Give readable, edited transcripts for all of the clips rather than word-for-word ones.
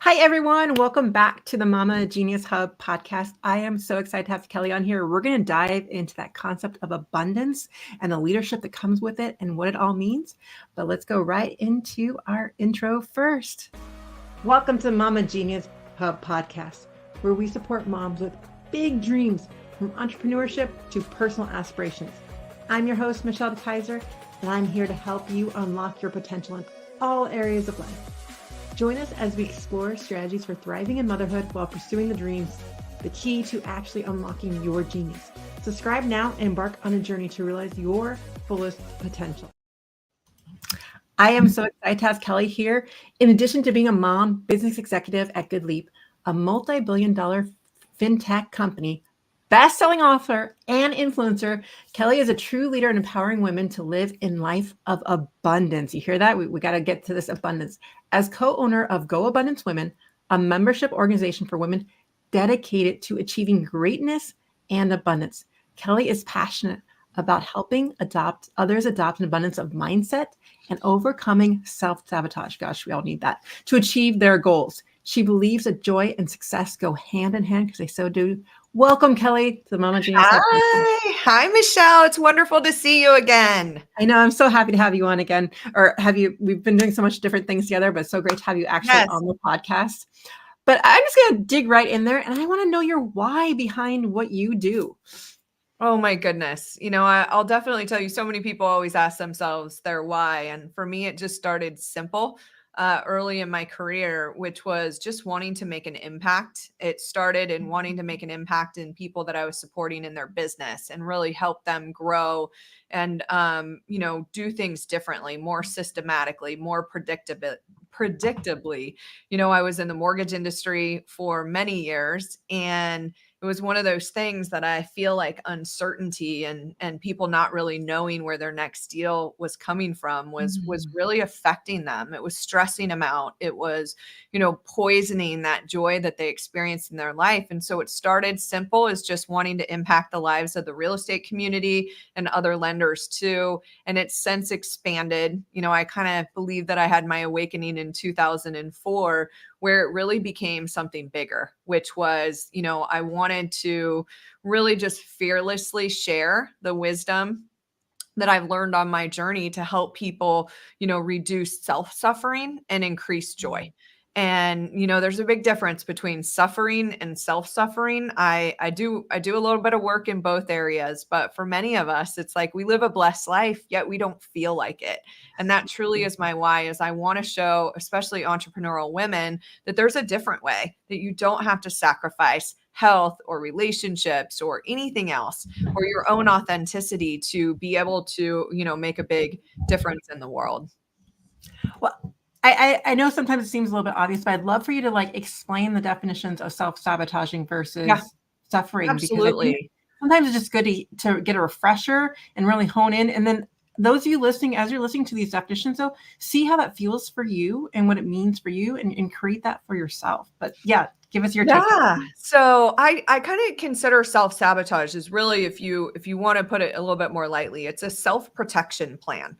Hi, everyone. Welcome back to the Mama Genius Hub podcast. I am so excited to have Kelly on here. We're going to dive into that concept of abundance and the leadership that comes with it and what it all means. But let's go right into our intro first. Welcome to Mama Genius Hub podcast, where we support moms with big dreams from entrepreneurship to personal aspirations. I'm your host, Michelle Kaiser, and I'm here to help you unlock your potential in all areas of life. Join us as we explore strategies for thriving in motherhood while pursuing the dreams, the key to actually unlocking your genius. Subscribe now and embark on a journey to realize your fullest potential. I am so excited to have Kelly here. In addition to being a mom, business executive at Good Leap, a multi-billion-dollar fintech company, best-selling author, and influencer, Kelly is a true leader in empowering women to live in life of abundance. You hear that? We got to get to this abundance. As co-owner of Go Abundance Women, a membership organization for women dedicated to achieving greatness and abundance, Kelly is passionate about helping others adopt an abundance of mindset and overcoming self-sabotage. Gosh, we all need that to achieve their goals. She believes that joy and success go hand in hand because they so do. Welcome, Kelly, to the Mama Genius. Hi, Michelle. It's wonderful to see you again. I know. I'm so happy to have you on again. We've been doing so much different things together, but it's so great to have you actually on the podcast. But I'm just going to dig right in there, and I want to know your why behind what you do. Oh my goodness. I'll definitely tell you, so many people always ask themselves their why. And for me, it just started simple early in my career, which was just wanting to make an impact. It started in wanting to make an impact in people that I was supporting in their business and really help them grow and, do things differently, more systematically, more predictably. I was in the mortgage industry for many years, and it was one of those things that I feel like uncertainty and people not really knowing where their next deal was coming from was really affecting them. It was stressing them out. It was, poisoning that joy that they experienced in their life. And so it started simple as just wanting to impact the lives of the real estate community and other lenders too. And it's since expanded. I kind of believe that I had my awakening in 2004, where it really became something bigger, which was, I wanted to really just fearlessly share the wisdom that I've learned on my journey to help people, reduce self-suffering and increase joy. And, there's a big difference between suffering and self-suffering. I do a little bit of work in both areas, but for many of us, it's like we live a blessed life, yet we don't feel like it. And that truly is my why, is I want to show, especially entrepreneurial women, that there's a different way, that you don't have to sacrifice health or relationships or anything else, or your own authenticity to be able to, make a big difference in the world. Well, I know sometimes it seems a little bit obvious, but I'd love for you to explain the definitions of self-sabotaging versus suffering. Absolutely. Because I think sometimes it's just good to get a refresher and really hone in. And then those of you listening, as you're listening to these definitions, though, see how that feels for you and what it means for you, and create that for yourself. But yeah, give us your take. So I kind of consider self-sabotage as really, if you want to put it a little bit more lightly, it's a self-protection plan.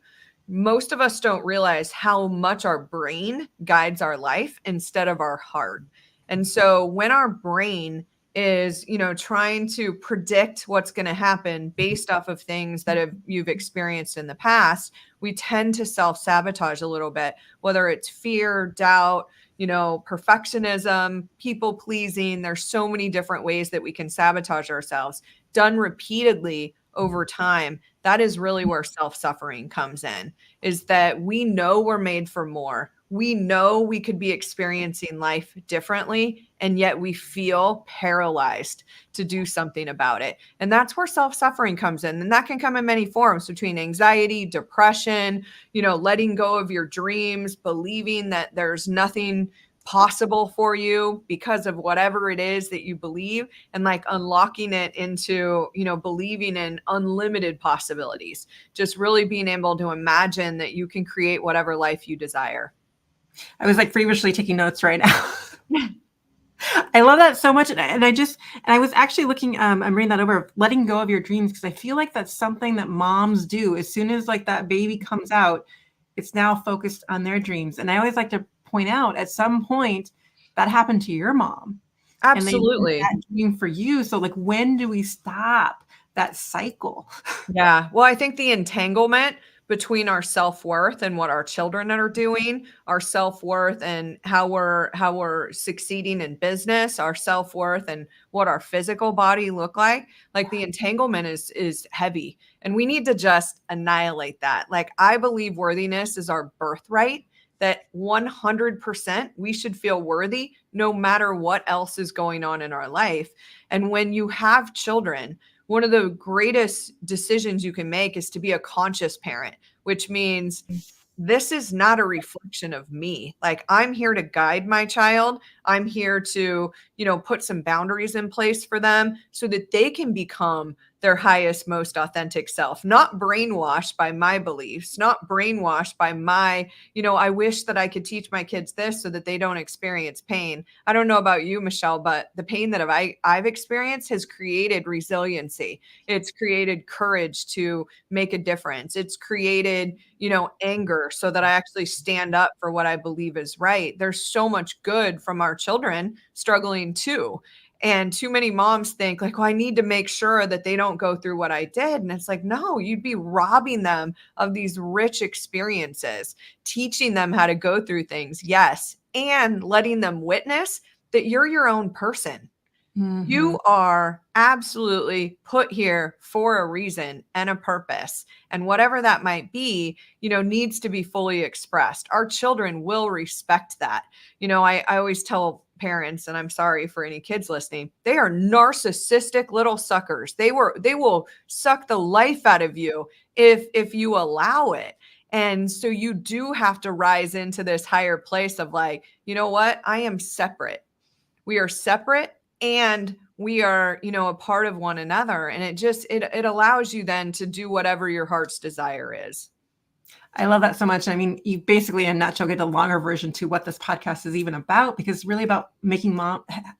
Most of us don't realize how much our brain guides our life instead of our heart. And so when our brain is, trying to predict what's going to happen based off of things that you've experienced in the past, we tend to self-sabotage a little bit, whether it's fear, doubt, perfectionism, people pleasing. There's so many different ways that we can sabotage ourselves. Done repeatedly over time, that is really where self-suffering comes in, is that we know we're made for more. We know we could be experiencing life differently, and yet we feel paralyzed to do something about it. And that's where self-suffering comes in. And that can come in many forms, between anxiety, depression, letting go of your dreams, believing that there's nothing possible for you because of whatever it is that you believe, and unlocking it into, believing in unlimited possibilities, just really being able to imagine that you can create whatever life you desire. I was feverishly taking notes right now. I love that so much. And I was actually looking, I'm reading that over, letting go of your dreams, because I feel like that's something that moms do. As soon as that baby comes out, it's now focused on their dreams. And I always like to point out, at some point, that happened to your mom. And they did Absolutely. that dream for you. So like, when do we stop that cycle? Yeah. Well, I think the entanglement between our self-worth and what our children are doing, our self-worth and how we're succeeding in business, our self-worth and what our physical body like the entanglement is heavy. And we need to just annihilate that. Like I believe worthiness is our birthright, that 100% we should feel worthy no matter what else is going on in our life. And when you have children, one of the greatest decisions you can make is to be a conscious parent, which means this is not a reflection of me. Like I'm here to guide my child. I'm here to, put some boundaries in place for them so that they can become their highest, most authentic self, not brainwashed by my beliefs, not brainwashed by my, I wish that I could teach my kids this so that they don't experience pain. I don't know about you, Michelle, but the pain that I've experienced has created resiliency. It's created courage to make a difference. It's created, anger so that I actually stand up for what I believe is right. There's so much good from our children struggling too. And too many moms think like, well, I need to make sure that they don't go through what I did. And it's like, no, you'd be robbing them of these rich experiences, teaching them how to go through things. Yes. And letting them witness that you're your own person. Mhm. You are absolutely put here for a reason and a purpose. And whatever that might be, needs to be fully expressed. Our children will respect that. I always tell parents, and I'm sorry for any kids listening, they are narcissistic little suckers. They will suck the life out of you if you allow it. And so you do have to rise into this higher place of like, you know what? I am separate. We are separate and we are, a part of one another. And it allows you then to do whatever your heart's desire is. I love that so much. I mean, you basically, in a nutshell, get a longer version to what this podcast is even about, because it's really about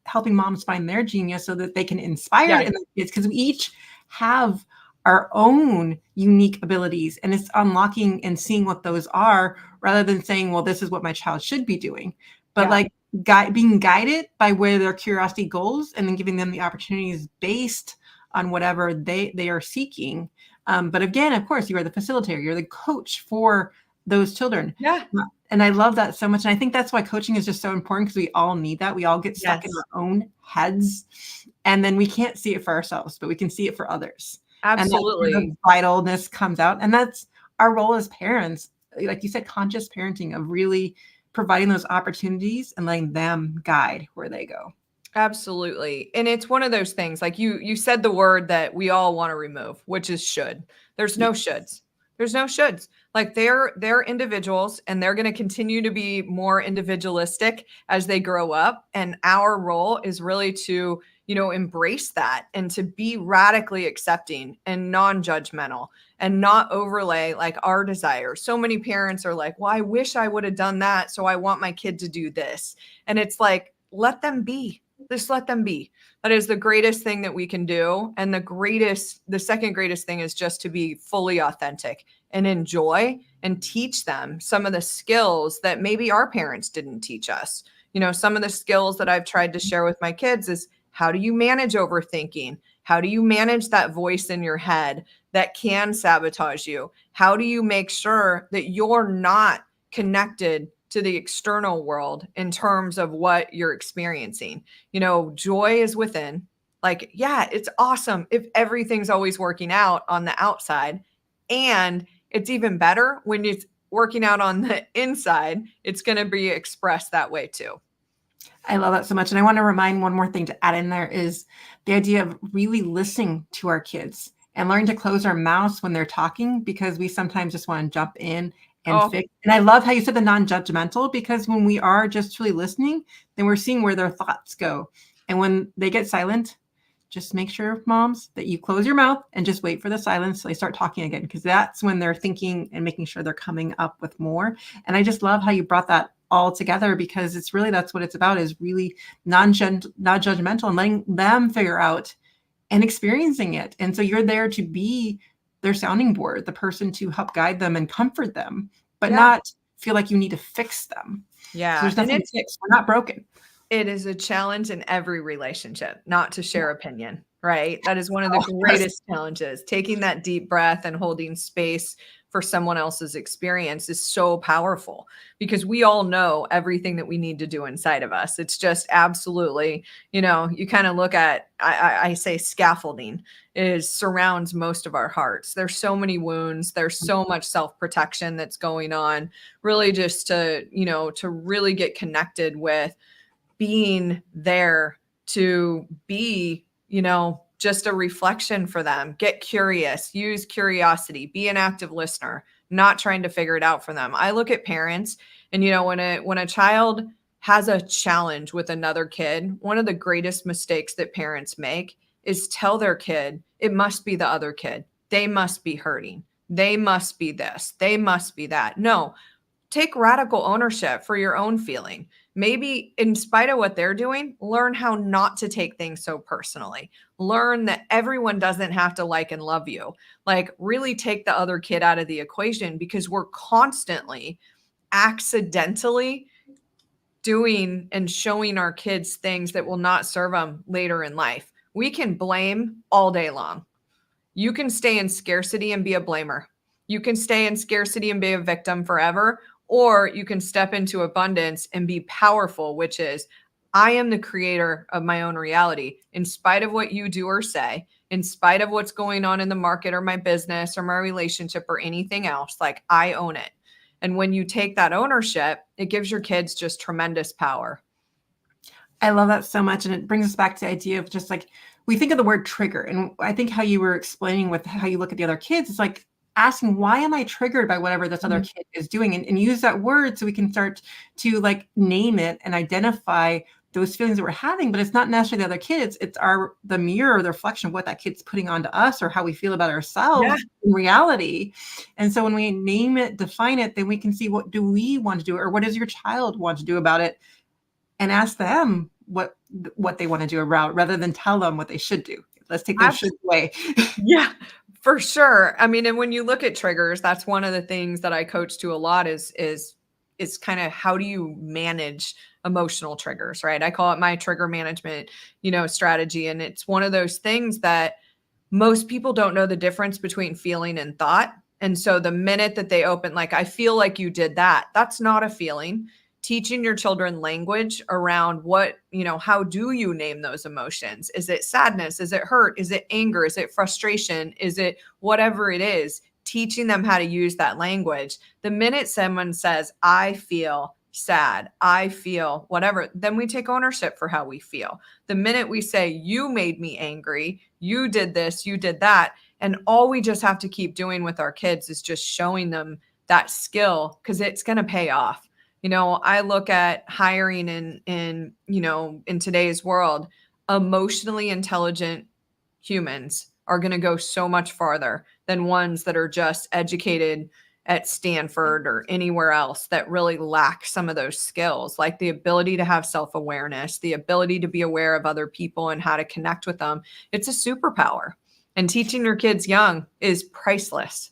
helping moms find their genius so that they can inspire Yeah. it in their kids, because we each have our own unique abilities, and it's unlocking and seeing what those are, rather than saying, well, this is what my child should be doing. But Yeah. like being guided by where their curiosity goes, and then giving them the opportunities based on whatever they are seeking. But again, of course, you are the facilitator, you're the coach for those children. Yeah. And I love that so much. And I think that's why coaching is just so important, because we all need that. We all get stuck in Yes. our own heads, and then we can't see it for ourselves, but we can see it for others. And that's where Absolutely. the vitalness comes out. And that's our role as parents. Like you said, conscious parenting, of really providing those opportunities and letting them guide where they go. Absolutely. And it's one of those things like you said the word that we all want to remove, which is should. There's no shoulds. There's no shoulds. Like they're individuals and they're going to continue to be more individualistic as they grow up, and our role is really to, embrace that and to be radically accepting and non-judgmental and not overlay like our desires. So many parents are like, "Well, I wish I would have done that, so I want my kid to do this." And it's like, let them be. Just let them be. That is the greatest thing that we can do. And the second greatest thing is just to be fully authentic and enjoy and teach them some of the skills that maybe our parents didn't teach us. Some of the skills that I've tried to share with my kids is, how do you manage overthinking? How do you manage that voice in your head that can sabotage you? How do you make sure that you're not connected to the external world in terms of what you're experiencing? Joy is within. Like, yeah, it's awesome if everything's always working out on the outside. And it's even better when it's working out on the inside. It's going to be expressed that way too. I love that so much. And I want to remind one more thing to add in there is the idea of really listening to our kids and learning to close our mouths when they're talking, because we sometimes just want to jump in and Oh, fix. And I love how you said the non-judgmental, because when we are just truly listening, then we're seeing where their thoughts go. And when they get silent, just make sure, moms, that you close your mouth and just wait for the silence till they start talking again, because that's when they're thinking and making sure they're coming up with more. And I just love how you brought that all together, because it's really, that's what it's about, is really non-judgmental and letting them figure out and experiencing it. And so you're there to be their sounding board, the person to help guide them and comfort them, but yeah. not feel like you need to fix them. Because Yeah. there's And nothing to fix. We're not broken. It is a challenge in every relationship, not to share opinion, right? That is one of the Oh, yes. greatest challenges. Taking that deep breath and holding space for someone else's experience is so powerful because we all know everything that we need to do inside of us. It's just absolutely, you kind of look at, I say scaffolding is surrounds most of our hearts. There's so many wounds. There's so much self-protection that's going on, really just to really get connected with being there to be, just a reflection for them. Get curious, use curiosity, be an active listener, not trying to figure it out for them. I look at parents and when a child has a challenge with another kid, one of the greatest mistakes that parents make is tell their kid it must be the other kid. They must be hurting. They must be this. They must be that. No, take radical ownership for your own feeling. Maybe in spite of what they're doing, learn how not to take things so personally. Learn that everyone doesn't have to like and love you. Like really take the other kid out of the equation because we're constantly accidentally doing and showing our kids things that will not serve them later in life. We can blame all day long. You can stay in scarcity and be a blamer. You can stay in scarcity and be a victim forever, or you can step into abundance and be powerful, which is I am the creator of my own reality. In spite of what you do or say, in spite of what's going on in the market or my business or my relationship or anything else, like I own it. And when you take that ownership, it gives your kids just tremendous power. I love that so much. And it brings us back to the idea of just like, we think of the word trigger. And I think how you were explaining with how you look at the other kids, it's like asking, why am I triggered by whatever this other kid is doing? And use that word so we can start to like name it and identify those feelings that we're having. But it's not necessarily the other kids. It's the mirror or the reflection of what that kid's putting onto us or how we feel about ourselves in reality. And so when we name it, define it, then we can see, what do we want to do? Or what does your child want to do about it? And ask them what they want to do about, rather than tell them what they should do. Let's take those shoulds away. Yeah, for sure. I mean, and when you look at triggers, that's one of the things that I coach to a lot is kind of how do you manage emotional triggers, right? I call it my trigger management, strategy. And it's one of those things that most people don't know the difference between feeling and thought. And so the minute that they open, like, I feel like you did that, that's not a feeling. Teaching your children language around what, how do you name those emotions? Is it sadness? Is it hurt? Is it anger? Is it frustration? Is it whatever it is? Teaching them how to use that language. The minute someone says, I feel sad, I feel whatever, then we take ownership for how we feel. The minute we say, you made me angry, you did this, you did that. And all we just have to keep doing with our kids is just showing them that skill, because it's going to pay off. I look at hiring in today's world, emotionally intelligent humans are going to go so much farther than ones that are just educated at Stanford or anywhere else that really lack some of those skills, like the ability to have self-awareness, the ability to be aware of other people and how to connect with them. It's a superpower. And teaching your kids young is priceless.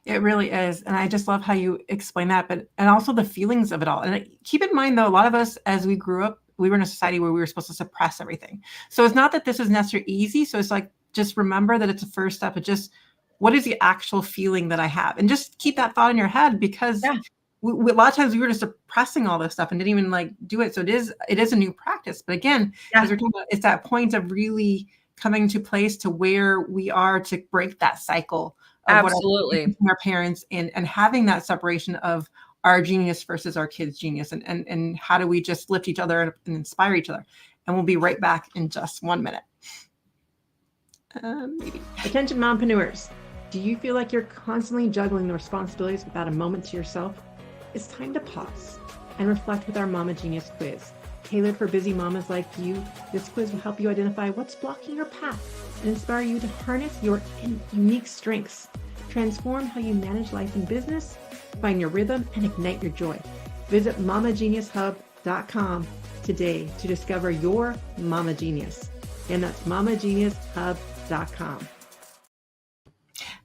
It really is. And I just love how you explain that, and also the feelings of it all. And keep in mind, though, a lot of us, as we grew up, we were in a society where we were supposed to suppress everything. So it's not that this is necessarily easy. So it's like, just remember that it's a first step of just, what is the actual feeling that I have? And just keep that thought in your head, because we, a lot of times we were just suppressing all this stuff and didn't even like do it. So it is a new practice. But again, as we're talking about, it's that point of really coming to place to where we are to break that cycle. Absolutely. Our parents and having that separation of our genius versus our kids' genius, and how do we just lift each other and inspire each other. And we'll be right back in just 1 minute. Maybe. Attention mompreneurs. Do you feel like you're constantly juggling the responsibilities without a moment to yourself? It's time to pause and reflect with our Mama Genius quiz. Tailored for busy mamas like you, this quiz will help you identify what's blocking your path and inspire you to harness your unique strengths. Transform how you manage life and business, find your rhythm, and ignite your joy. Visit mamageniushub.com today to discover your Mama Genius. And that's mamageniushub.com.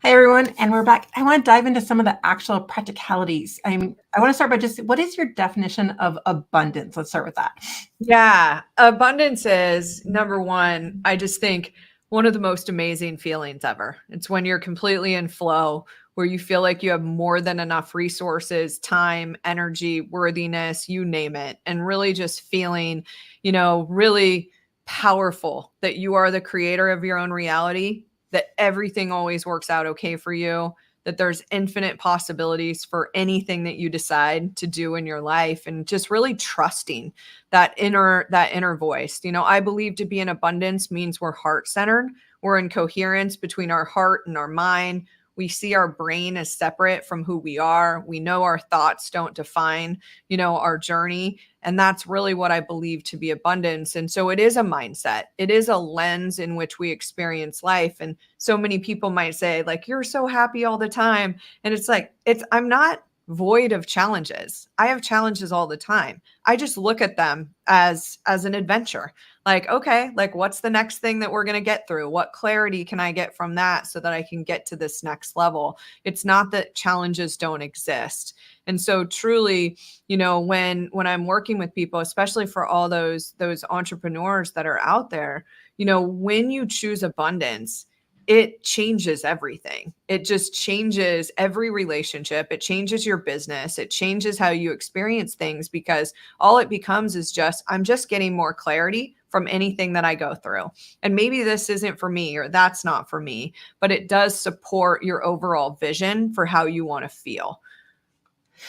Hey everyone, and we're back. I want to dive into some of the actual practicalities. I want to start by just what is your definition of abundance? Let's start with that. Yeah, abundance is number one. I just think one of the most amazing feelings ever. It's when you're completely in flow, where you feel like you have more than enough resources, time, energy, worthiness, you name it, and really just feeling, really powerful that you are the creator of your own reality, that everything always works out okay for you, that there's infinite possibilities for anything that you decide to do in your life, and just really trusting that inner voice. I believe to be in abundance means we're heart centered. We're in coherence between our heart and our mind. We see our brain as separate from who we are. We know our thoughts don't define, our journey. And that's really what I believe to be abundance. And so it is a mindset. It is a lens in which we experience life. And so many people might say, like, you're so happy all the time. And it's like, I'm not void of challenges. I have challenges all the time. I just look at them as an adventure. Like, okay, like what's the next thing that we're going to get through? What clarity can I get from that so that I can get to this next level? It's not that challenges don't exist. And so truly, when I'm working with people, especially for all those entrepreneurs that are out there, when you choose abundance, it changes everything. It just changes every relationship. It changes your business. It changes how you experience things, because all it becomes is I'm just getting more clarity from anything that I go through. And maybe this isn't for me, or that's not for me, but it does support your overall vision for how you want to feel.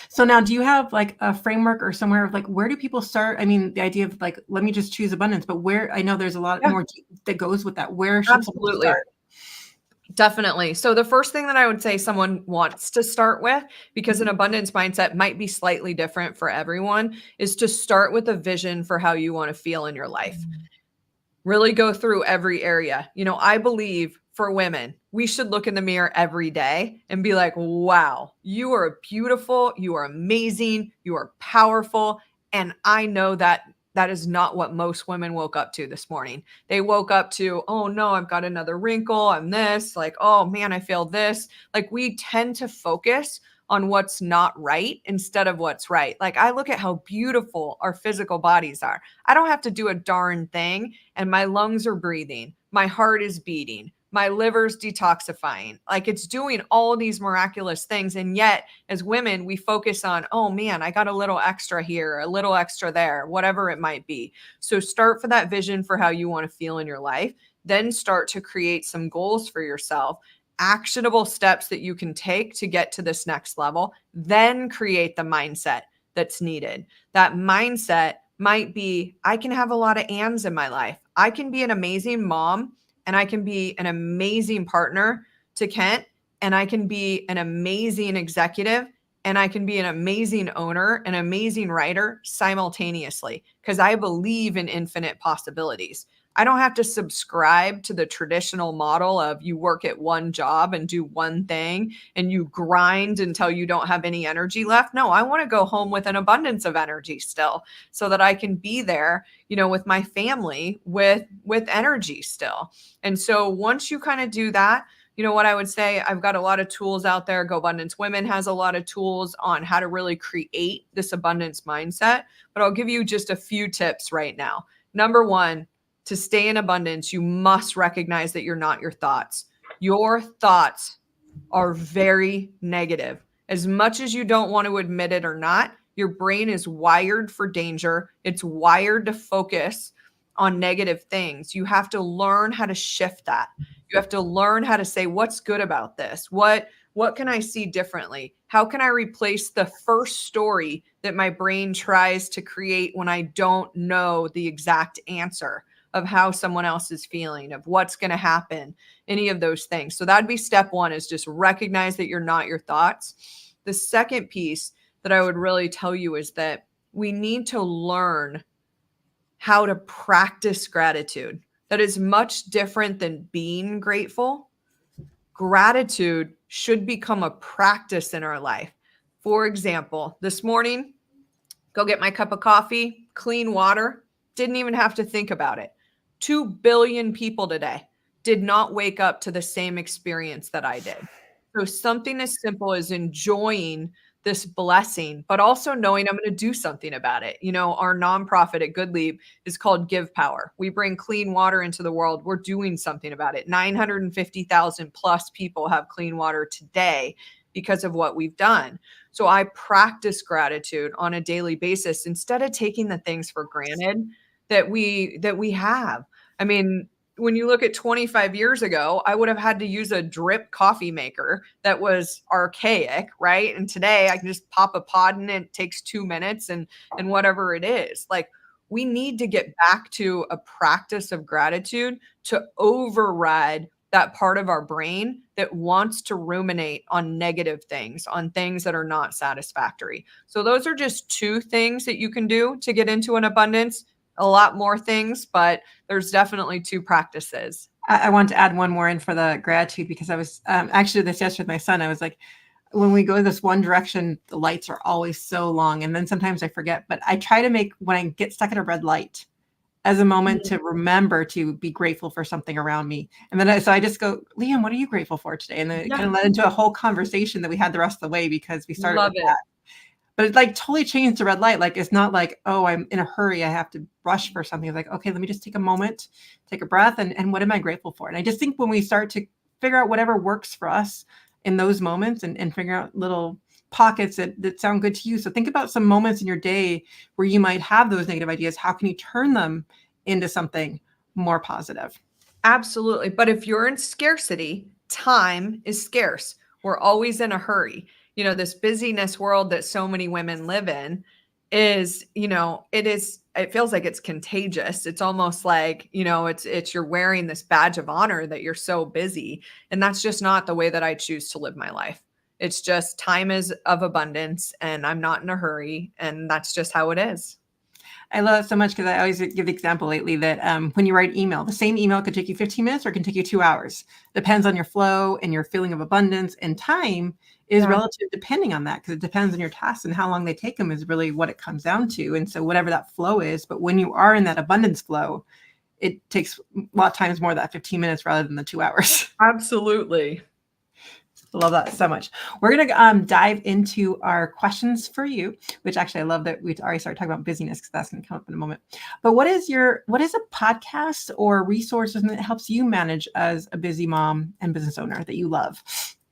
So now, do you have like a framework or somewhere of like, where do people start? I mean, the idea of like, let me just choose abundance, but where, I know there's a lot Yeah, more that goes with that. Where should someone absolutely. start? Definitely. So the first thing that I would say someone wants to start with, because an abundance mindset might be slightly different for everyone, is to start with a vision for how you want to feel in your life. Really go through every area. I believe for women, we should look in the mirror every day and be like, wow, you are beautiful. You are amazing. You are powerful. And I know that that is not what most women woke up to this morning. They woke up to, oh no, I've got another wrinkle. I'm this, like, oh man, I feel this. Like, we tend to focus on what's not right instead of what's right. Like, I look at how beautiful our physical bodies are. I don't have to do a darn thing, and my lungs are breathing. My heart is beating. My liver's detoxifying. Like, it's doing all these miraculous things. And yet, as women, we focus on, oh man, I got a little extra here, a little extra there, whatever it might be. So start for that vision for how you want to feel in your life. Then start to create some goals for yourself, actionable steps that you can take to get to this next level. Then create the mindset that's needed. That mindset might be, I can have a lot of ands in my life. I can be an amazing mom, and I can be an amazing partner to Kent, and I can be an amazing executive, and I can be an amazing owner, an amazing writer simultaneously, because I believe in infinite possibilities. I don't have to subscribe to the traditional model of you work at one job and do one thing and you grind until you don't have any energy left. No, I want to go home with an abundance of energy still, so that I can be there, with my family with energy still. And so once you kind of do that, what I would say, I've got a lot of tools out there. Go Abundance Women has a lot of tools on how to really create this abundance mindset, but I'll give you just a few tips right now. Number one, to stay in abundance, you must recognize that you're not your thoughts. Your thoughts are very negative. As much as you don't want to admit it or not, your brain is wired for danger. It's wired to focus on negative things. You have to learn how to shift that. You have to learn how to say, what's good about this? What can I see differently? How can I replace the first story that my brain tries to create when I don't know the exact answer of how someone else is feeling, of what's going to happen, any of those things? So that'd be step one, is just recognize that you're not your thoughts. The second piece that I would really tell you is that we need to learn how to practice gratitude. That is much different than being grateful. Gratitude should become a practice in our life. For example, this morning, go get my cup of coffee, clean water, didn't even have to think about it. 2 billion people today did not wake up to the same experience that I did. So something as simple as enjoying this blessing, but also knowing I'm going to do something about it. Our nonprofit at Good Leap is called Give Power. We bring clean water into the world. We're doing something about it. 950,000 plus people have clean water today because of what we've done. So I practice gratitude on a daily basis instead of taking the things for granted that we have. I mean, when you look at 25 years ago, I would have had to use a drip coffee maker that was archaic, right? And today I can just pop a pod in, it takes 2 minutes and whatever it is. Like, we need to get back to a practice of gratitude to override that part of our brain that wants to ruminate on negative things, on things that are not satisfactory. So those are just two things that you can do to get into an abundance. A lot more things, but there's definitely two practices. I want to add one more in for the gratitude, because I was actually this yesterday with my son. I was like, when we go this one direction, the lights are always so long. And then sometimes I forget, but I try to make, when I get stuck at a red light, as a moment to remember to be grateful for something around me. And then so I just go, Liam, what are you grateful for today? And then it kind of led into a whole conversation that we had the rest of the way, because we started Love with it. that. But it like totally changed the red light. Like, it's not like, oh, I'm in a hurry, I have to rush for something. It's like, okay, let me just take a moment, take a breath, and what am I grateful for? And I just think when we start to figure out whatever works for us in those moments, and figure out little pockets that sound good to you. So think about some moments in your day where you might have those negative ideas. How can you turn them into something more positive? Absolutely. But if you're in scarcity, time is scarce. We're always in a hurry. This busyness world that so many women live in is, it feels like it's contagious. It's almost like, it's you're wearing this badge of honor that you're so busy. And that's just not the way that I choose to live my life. It's just time is of abundance and I'm not in a hurry. And that's just how it is. I love it so much, because I always give the example lately that when you write email, the same email could take you 15 minutes or it can take you 2 hours. Depends on your flow and your feeling of abundance, and time is relative depending on that, because it depends on your tasks, and how long they take them is really what it comes down to. And so whatever that flow is, but when you are in that abundance flow, it takes a lot of times more of that 15 minutes rather than the 2 hours. Absolutely. Love that so much. We're going to dive into our questions for you, which actually I love that we already started talking about busyness, because that's going to come up in a moment. But what is a podcast or resource that helps you manage as a busy mom and business owner that you love?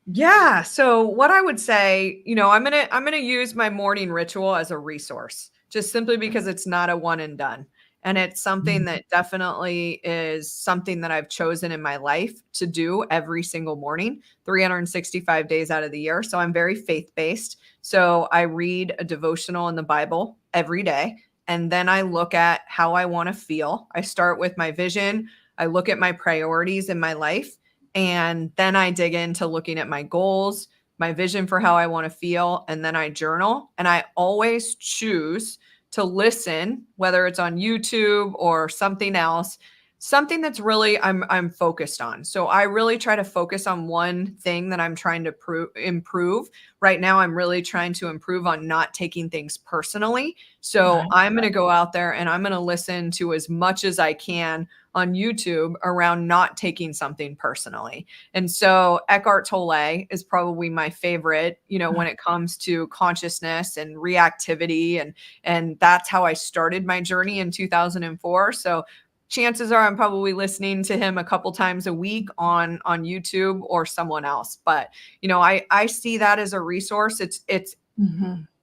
Yeah. So what I would say, I'm gonna use my morning ritual as a resource, just simply because it's not a one and done. And it's something that definitely is something that I've chosen in my life to do every single morning, 365 days out of the year. So I'm very faith-based. So I read a devotional in the Bible every day. And then I look at how I want to feel. I start with my vision. I look at my priorities in my life. And then I dig into looking at my goals, my vision for how I want to feel. And then I journal. And I always choose to listen, whether it's on YouTube or something else, something that's really I'm focused on. So I really try to focus on one thing that I'm trying to improve. Right now, I'm really trying to improve on not taking things personally. So I'm going to go out there and I'm going to listen to as much as I can on YouTube around not taking something personally. And so Eckhart Tolle is probably my favorite, when it comes to consciousness and reactivity. And that's how I started my journey in 2004. So chances are I'm probably listening to him a couple times a week on YouTube or someone else. But, I see that as a resource. It's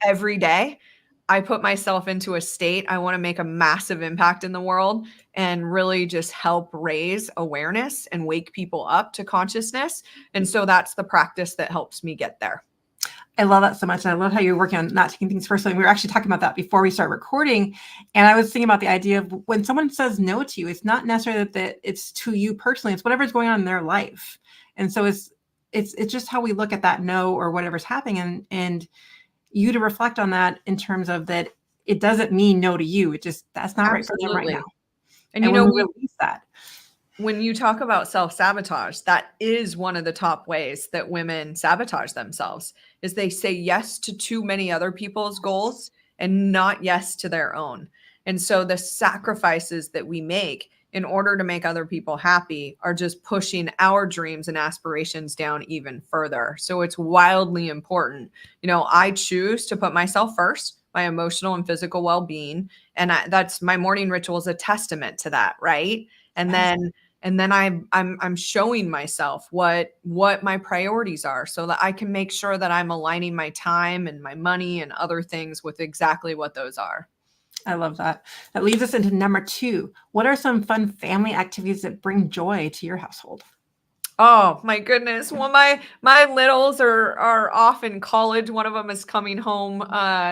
every day. I put myself into a state. I want to make a massive impact in the world and really just help raise awareness and wake people up to consciousness. And so that's the practice that helps me get there. I love that so much. And I love how you're working on not taking things personally. We were actually talking about that before we start recording. And I was thinking about the idea of when someone says no to you, it's not necessarily that it's to you personally, it's whatever's going on in their life. And so it's just how we look at that no or whatever's happening, and you to reflect on that in terms of that it doesn't mean no to you. It just, that's not right for them right now. And when we release that. When you talk about self-sabotage, that is one of the top ways that women sabotage themselves, is they say yes to too many other people's goals and not yes to their own. And so the sacrifices that we make in order to make other people happy are just pushing our dreams and aspirations down even further. So it's wildly important. I choose to put myself first, my emotional and physical well-being, and that's my morning ritual is a testament to that, right? And Yes. then I'm showing myself what my priorities are so that I can make sure that I'm aligning my time and my money and other things with exactly what those are. I love that. That leads us into number 2. What are some fun family activities that bring joy to your household? Oh my goodness. Well, my littles are off in college. One of them is coming home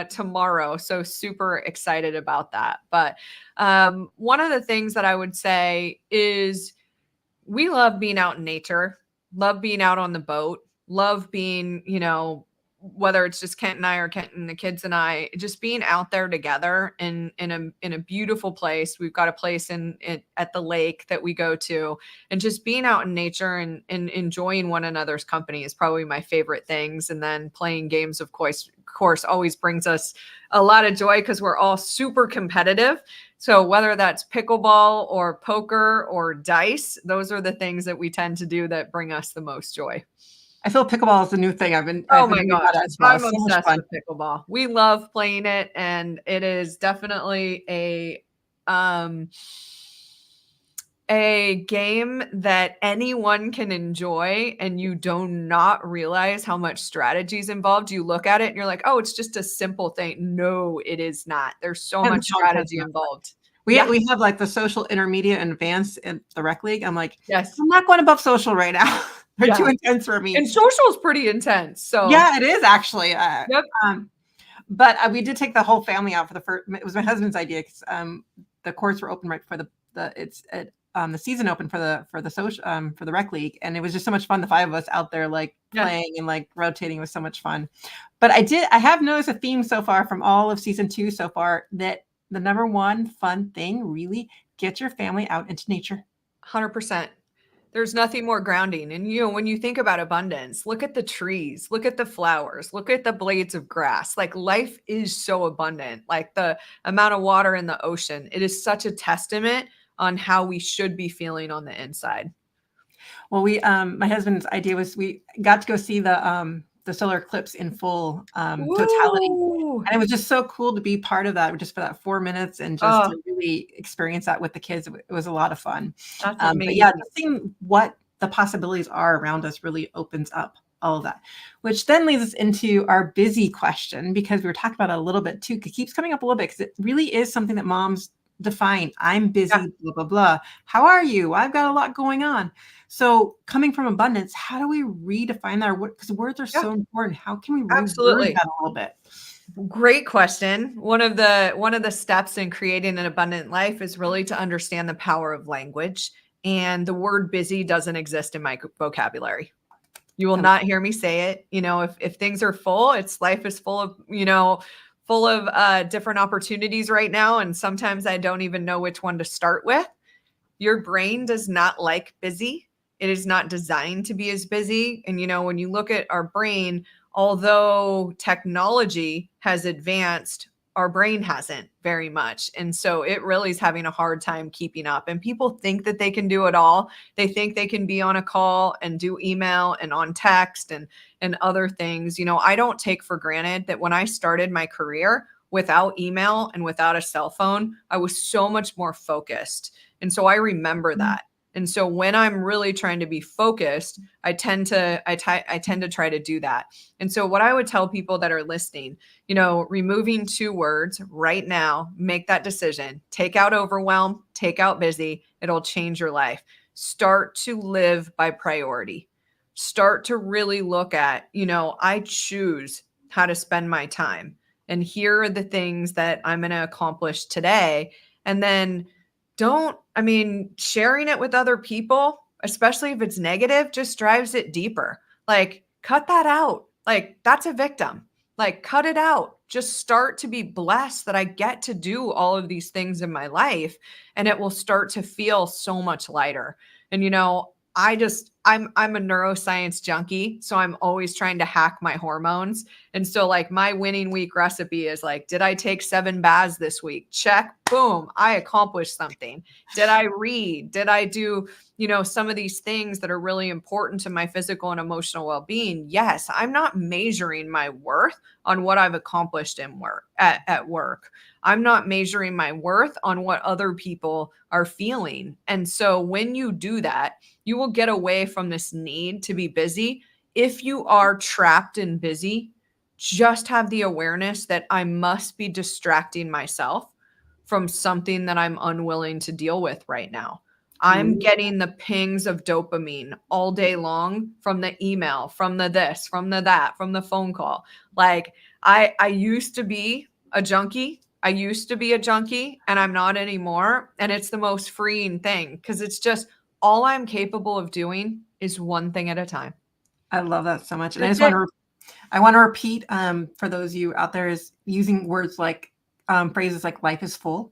tomorrow, so super excited about that. But one of the things that I would say is we love being out in nature, love being out on the boat, love being, whether it's just Kent and I or Kent and the kids and I, just being out there together in a beautiful place. We've got a place at the lake that we go to, and just being out in nature and enjoying one another's company is probably my favorite things. And then playing games, of course, always brings us a lot of joy because we're all super competitive. So whether that's pickleball or poker or dice, those are the things that we tend to do that bring us the most joy. I feel pickleball is a new thing. I've been Oh my reading gosh, about it as well. I'm It's so much obsessed fun. with pickleball. We love playing it, and it is definitely a game that anyone can enjoy, and you do not realize how much strategy is involved. You look at it and you're like, oh, it's just a simple thing. No, it is not. There's so And much so intense. strategy involved. We Yeah. we have like the social, intermediate, and advanced in the rec league. I'm like, Yes. I'm not going above social right now. They're Yeah. too intense for me. And social is pretty intense. So Yeah, it is actually. yep. But we did take the whole family out for the first. It was my husband's idea because the courts were open right for the season open for the social for the rec league, and it was just so much fun. The 5 of us out there like Yeah. playing and like rotating was so much fun. But I have noticed a theme so far from all of season 2 so far that the number one fun thing really get your family out into nature. 100%. There's nothing more grounding. And when you think about abundance, look at the trees, look at the flowers, look at the blades of grass. Like life is so abundant. Like the amount of water in the ocean, it is such a testament on how we should be feeling on the inside. Well, my husband's idea was we got to go see the solar eclipse in full totality. Ooh. And it was just so cool to be part of that just for that 4 minutes and just Oh, to really experience that with the kids. It was a lot of fun. that's But yeah, amazing. just seeing what the possibilities are around us really opens up all of that, which then leads us into our busy question, because we were talking about it a little bit too. It keeps coming up a little bit because it really is something that moms define. I'm Yeah. busy, blah, blah, blah. How are you? I've got a lot going on. So coming from abundance, how do we redefine that? Because words are Yeah, so important. How can we reword absolutely. that a little bit? Great question. One of the steps in creating an abundant life is really to understand the power of language. And the word busy doesn't exist in my vocabulary. You will not hear me say it. If things are full, life is full of, different opportunities right now. And sometimes I don't even know which one to start with. Your brain does not like busy. It is not designed to be as busy. And, when you look at our brain, although technology has advanced, our brain hasn't very much. And so it really is having a hard time keeping up. And people think that they can do it all. They think they can be on a call and do email and on text and other things. I don't take for granted that when I started my career without email and without a cell phone, I was so much more focused. And so I remember that. And so when I'm really trying to be focused, I tend to try to do that. And so what I would tell people that are listening, removing 2 words right now, make that decision. Take out overwhelm, take out busy. It'll change your life. Start to live by priority. Start to really look at, I choose how to spend my time. And here are the things that I'm going to accomplish today. And then sharing it with other people, especially if it's negative, just drives it deeper. Like, cut that out. Like, that's a victim. Like, cut it out. Just start to be blessed that I get to do all of these things in my life, and it will start to feel so much lighter. And, I'm a neuroscience junkie, so I'm always trying to hack my hormones. And so like my winning week recipe is like, did I take 7 baths this week? Check, boom, I accomplished something. Did I read? Did I do, some of these things that are really important to my physical and emotional well-being? Yes, I'm not measuring my worth on what I've accomplished in work at work. I'm not measuring my worth on what other people are feeling. And so when you do that, you will get away from this need to be busy. If you are trapped and busy, just have the awareness that I must be distracting myself from something that I'm unwilling to deal with right now. I'm getting the pings of dopamine all day long from the email, from the this, from the that, from the phone call. Like I used to be a junkie. I used to be a junkie and I'm not anymore. And it's the most freeing thing because it's just all I'm capable of doing is one thing at a time. I love that so much. And That's it. I want to repeat for those of you out there is using words like phrases like life is full.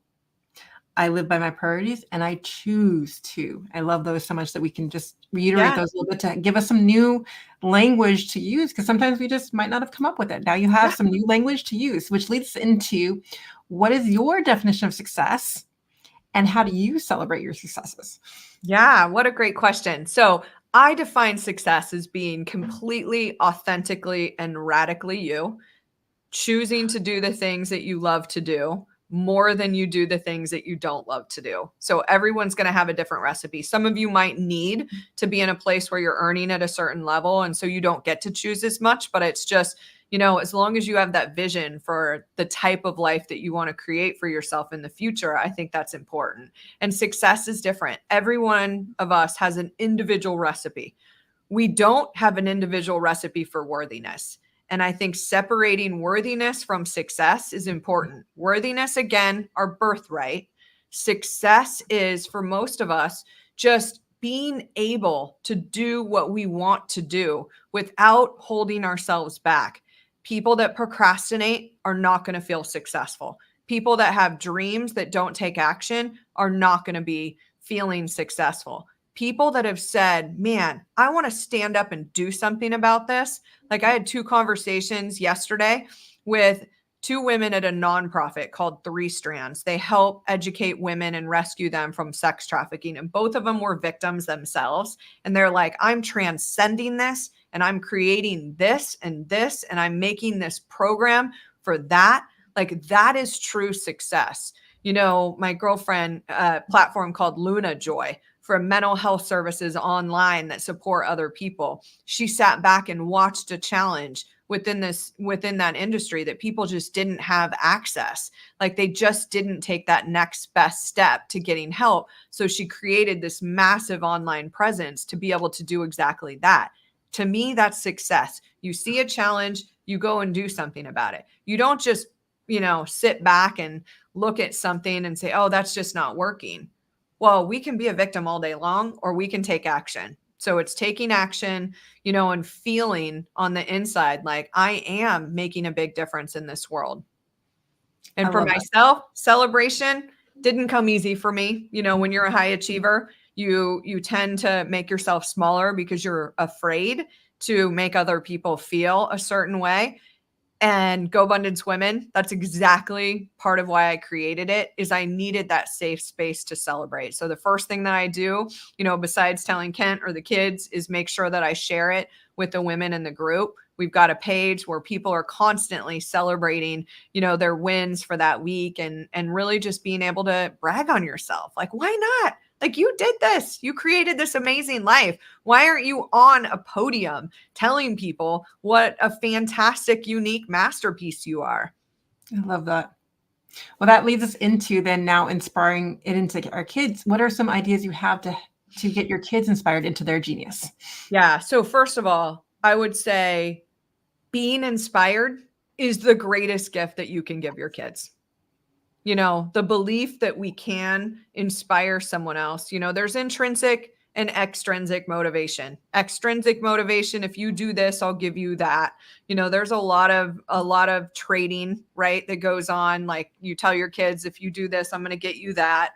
I live by my priorities and I choose to. I love those so much that we can just reiterate Yeah. those a little bit to give us some new language to use because sometimes we just might not have come up with it. Now you have some new language to use, which leads into what is your definition of success and how do you celebrate your successes? Yeah, what a great question. So, I define success as being completely, authentically, and radically you, choosing to do the things that you love to do more than you do the things that you don't love to do. So everyone's going to have a different recipe. Some of you might need to be in a place where you're earning at a certain level and so you don't get to choose as much, but it's just, as long as you have that vision for the type of life that you want to create for yourself in the future, I think that's important. And success is different. Every one of us has an individual recipe. We don't have an individual recipe for worthiness. And I think separating worthiness from success is important. Worthiness, again, our birthright. Success is, for most of us, just being able to do what we want to do without holding ourselves back. People that procrastinate are not going to feel successful. People that have dreams that don't take action are not going to be feeling successful. People that have said, man, I want to stand up and do something about this. Like I had 2 conversations yesterday with 2 women at a nonprofit called 3 Strands. They help educate women and rescue them from sex trafficking. And both of them were victims themselves. And they're like, I'm transcending this and I'm creating this, and I'm making this program for that. Like that is true success. My girlfriend, platform called Luna Joy for mental health services online that support other people. She sat back and watched a challenge within that industry that people just didn't have access. Like they just didn't take that next best step to getting help. So she created this massive online presence to be able to do exactly that. To me, that's success. You see a challenge, you go and do something about it. You don't just, sit back and look at something and say, oh, that's just not working. Well, we can be a victim all day long, or we can take action. So it's taking action, and feeling on the inside like I am making a big difference in this world. I And for love that. myself, celebration didn't come easy for me. When you're a high achiever, you tend to make yourself smaller because you're afraid to make other people feel a certain way. And Go Abundance Women, that's exactly part of why I created it, is I needed that safe space to celebrate. So the first thing that I do, besides telling Kent or the kids, is make sure that I share it with the women in the group. We've got a page where people are constantly celebrating, their wins for that week and really just being able to brag on yourself. Like, why not? Like you did this, you created this amazing life. Why aren't you on a podium telling people what a fantastic, unique masterpiece you are? I love that. Well, that leads us into then now inspiring it into our kids. What are some ideas you have to get your kids inspired into their genius? Yeah. So first of all, I would say being inspired is the greatest gift that you can give your kids. The belief that we can inspire someone else. There's intrinsic and extrinsic motivation. Extrinsic motivation, if you do this, I'll give you that. There's a lot of trading, right, that goes on. Like you tell your kids, if you do this, I'm going to get you that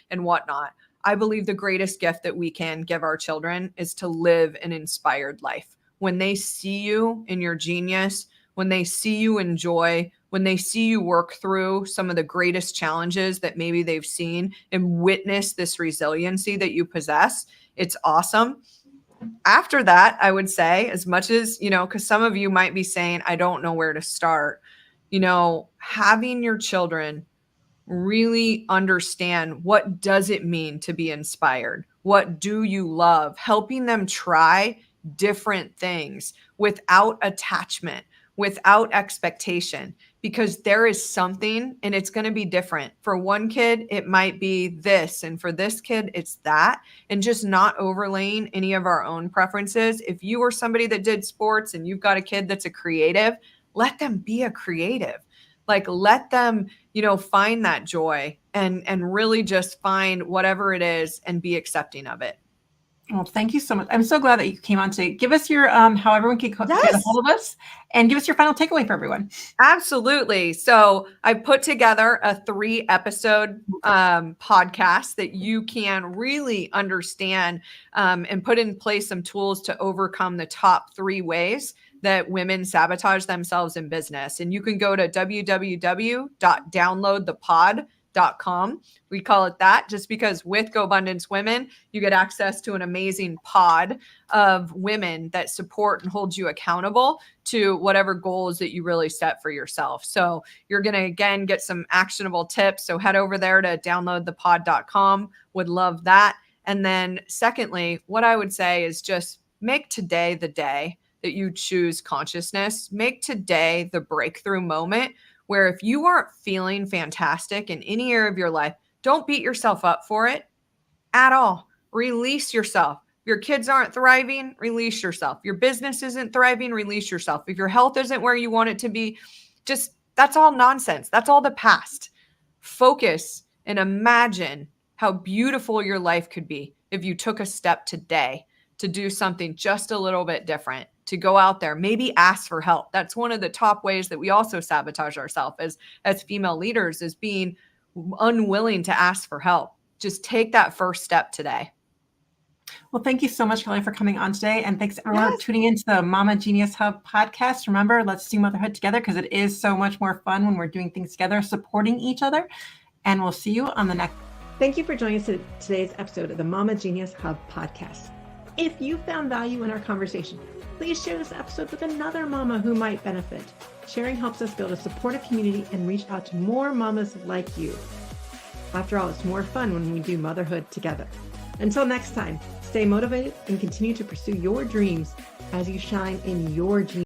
and whatnot. I believe the greatest gift that we can give our children is to live an inspired life. When they see you in your genius, when they see you enjoy, when they see you work through some of the greatest challenges that maybe they've seen and witness this resiliency that you possess, it's awesome. After that, I would say, as much as, because some of you might be saying, I don't know where to start, having your children really understand, what does it mean to be inspired? What do you love? Helping them try different things without attachment, without expectation, because there is something and it's going to be different. For one kid, it might be this, and for this kid, it's that, and just not overlaying any of our own preferences. If you are somebody that did sports and you've got a kid that's a creative, let them be a creative. Like, let them, find that joy and really just find whatever it is and be accepting of it. Well, thank you so much. I'm so glad that you came on today. Give us your how everyone can get a hold of us, and give us your final takeaway for everyone. Absolutely. So I put together a 3-episode podcast that you can really understand and put in place some tools to overcome the top 3 ways that women sabotage themselves in business. And you can go to www.downloadthepod.com. We call it that just because with GoBundance Women, you get access to an amazing pod of women that support and hold you accountable to whatever goals that you really set for yourself. So you're going to, again, get some actionable tips. So head over there to downloadthepod.com. Would love that. And then secondly, what I would say is just make today the day that you choose consciousness. Make today the breakthrough moment where if you aren't feeling fantastic in any area of your life, don't beat yourself up for it at all. Release yourself. If your kids aren't thriving, release yourself. Your business isn't thriving, release yourself. If your health isn't where you want it to be, that's all nonsense. That's all the past. Focus and imagine how beautiful your life could be if you took a step today to do something just a little bit different, to go out there, maybe ask for help. That's one of the top ways that we also sabotage ourselves as female leaders, is being unwilling to ask for help. Just take that first step today. Well, thank you so much, Kelly, for coming on today. And thanks everyone for tuning into the Mama Genius Hub podcast. Remember, let's do motherhood together, because it is so much more fun when we're doing things together, supporting each other. And we'll see you on the next. Thank you for joining us in today's episode of the Mama Genius Hub podcast. If you found value in our conversation, please share this episode with another mama who might benefit. Sharing helps us build a supportive community and reach out to more mamas like you. After all, it's more fun when we do motherhood together. Until next time, stay motivated and continue to pursue your dreams as you shine in your genius.